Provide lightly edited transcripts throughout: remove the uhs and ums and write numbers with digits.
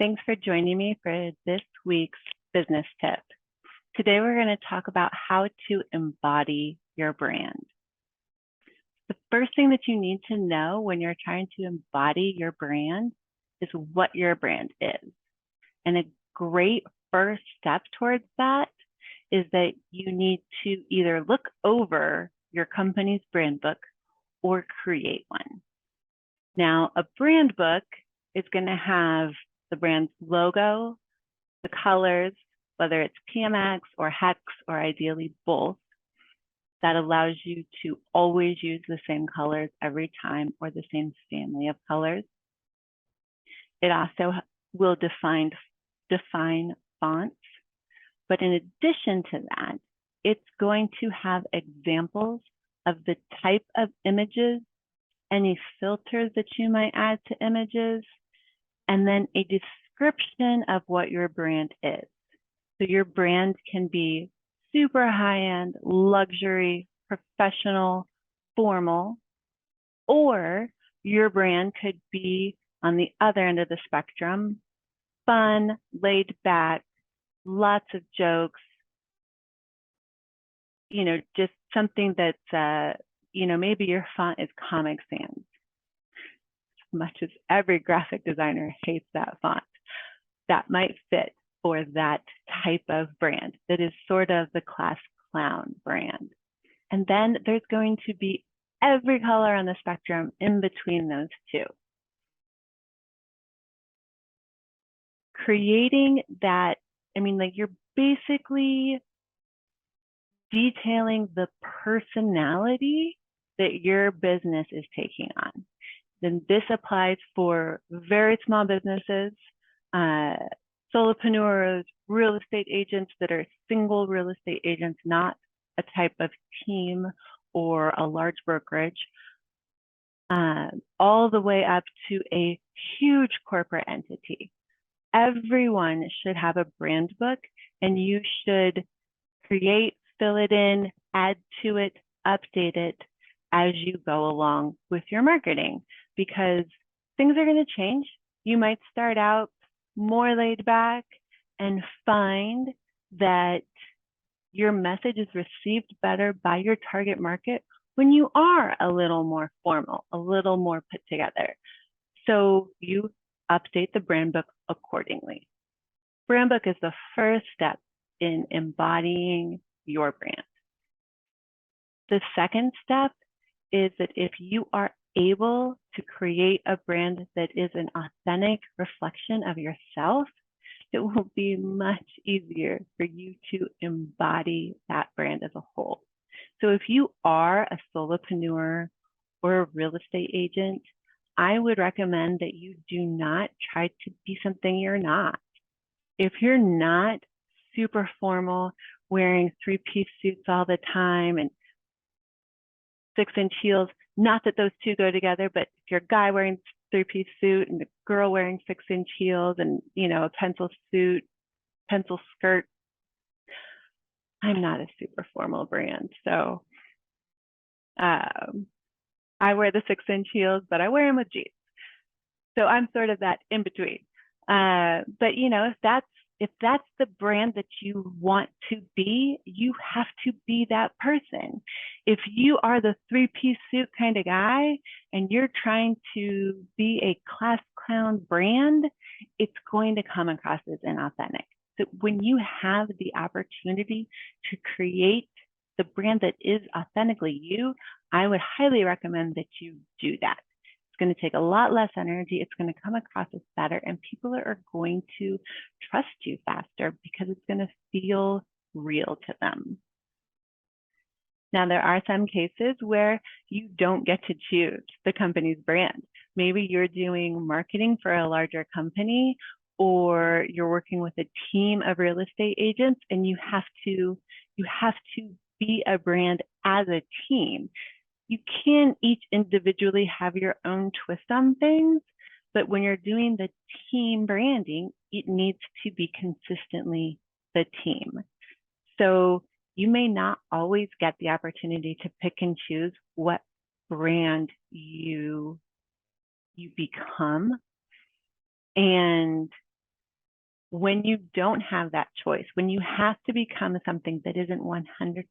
Thanks for joining me for this week's business tip. Today, we're going to talk about how to embody your brand. The first thing that you need to know when you're trying to embody your brand is what your brand is. And a great first step towards that is that you need to either look over your company's brand book or create one. Now, a brand book is going to have the brand's logo, the colors, whether it's PMX or HEX or ideally both. That allows you to always use the same colors every time or the same family of colors. It also will define fonts, but in addition to that, it's going to have examples of the type of images, any filters that you might add to images, and then a description of what your brand is. So your brand can be super high-end, luxury, professional, formal, or your brand could be on the other end of the spectrum, fun, laid back, lots of jokes, just something that's, maybe your font is Comic Sans. As much as every graphic designer hates that font, that might fit for that type of brand that is sort of the class clown brand. And then there's going to be every color on the spectrum in between those two. Creating that, you're basically detailing the personality that your business is taking on. Then this applies for very small businesses, solopreneurs, real estate agents that are single real estate agents, not a type of team or a large brokerage, all the way up to a huge corporate entity. Everyone should have a brand book, and you should create, fill it in, add to it, update it as you go along with your marketing, because things are going to change. You might start out more laid back and find that your message is received better by your target market when you are a little more formal, a little more put together. So you update the brand book accordingly. Brand book is the first step in embodying your brand. The second step is that if you are able to create a brand that is an authentic reflection of yourself, it will be much easier for you to embody that brand as a whole. So if you are a solopreneur or a real estate agent, I would recommend that you do not try to be something you're not. If you're not super formal, wearing three-piece suits all the time and 6-inch heels, not that those two go together, but if you're a guy wearing three-piece suit and a girl wearing 6-inch heels and, a pencil skirt, I'm not a super formal brand. So I wear the 6-inch heels, but I wear them with jeans. So I'm sort of that in between. But if that's the brand that you want to be, you have to be that person. If you are the three-piece suit kind of guy and you're trying to be a class clown brand, it's going to come across as inauthentic. So when you have the opportunity to create the brand that is authentically you, I would highly recommend that you do that. It's going to take a lot less energy. It's going to come across as better, and people are going to trust you faster because it's going to feel real to them. Now, there are some cases where you don't get to choose the company's brand. Maybe you're doing marketing for a larger company, or you're working with a team of real estate agents, and you have to be a brand as a team. You can each individually have your own twist on things, but when you're doing the team branding, it needs to be consistently the team. So you may not always get the opportunity to pick and choose what brand you become. And When you don't have that choice, when you have to become something that isn't 100%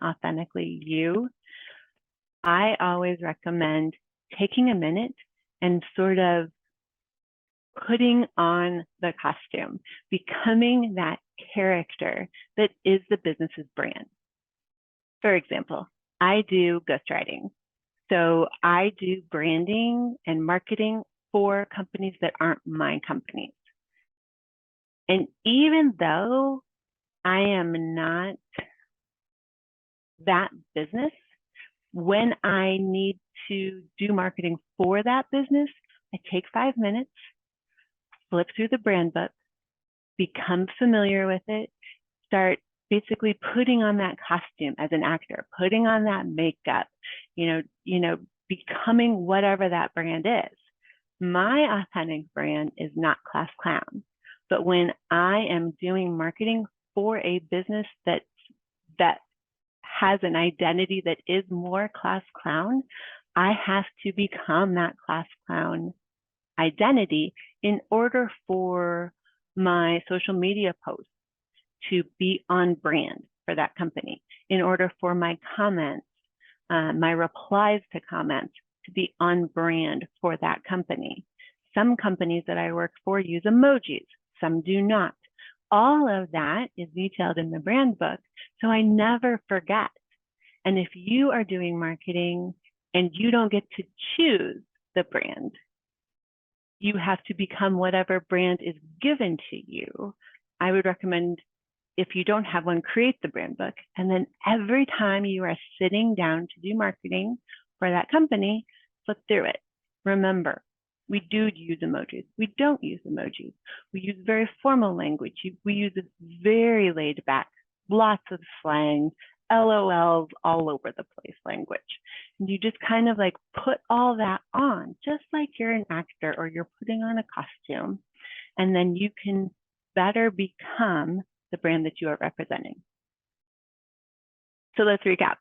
authentically you, I always recommend taking a minute and sort of putting on the costume, becoming that character that is the business's brand. For example, I do ghostwriting. So I do branding and marketing for companies that aren't my companies. And even though I am not that business, when I need to do marketing for that business, I take 5 minutes, flip through the brand book, become familiar with it, start basically putting on that costume as an actor, putting on that makeup, becoming whatever that brand is. My authentic brand is not Class Clown, but when I am doing marketing for a business that has an identity that is more Class Clown, I have to become that Class Clown identity in order for my social media posts to be on brand for that company, in order for my comments, my replies to comments to be on brand for that company. Some companies that I work for use emojis, some do not. All of that is detailed in the brand book, so I never forget. And if you are doing marketing and you don't get to choose the brand, you have to become whatever brand is given to you. I would recommend, if you don't have one, create the brand book. And then every time you are sitting down to do marketing for that company, flip through it. Remember, we do use emojis. We don't use emojis. We use very formal language. We use very laid back, lots of slang, LOLs all over the place language. And you just kind of like put all that on, just like you're an actor or you're putting on a costume. And then you can better become the brand that you are representing. So let's recap.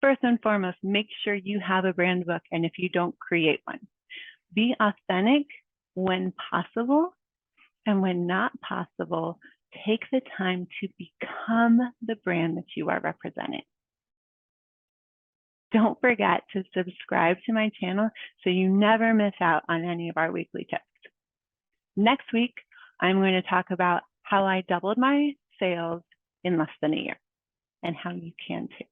First and foremost, make sure you have a brand book, and if you don't, create one. Be authentic when possible, and when not possible, take the time to become the brand that you are representing. Don't forget to subscribe to my channel so you never miss out on any of our weekly tips. Next week, I'm going to talk about how I doubled my sales in less than a year, and how you can too.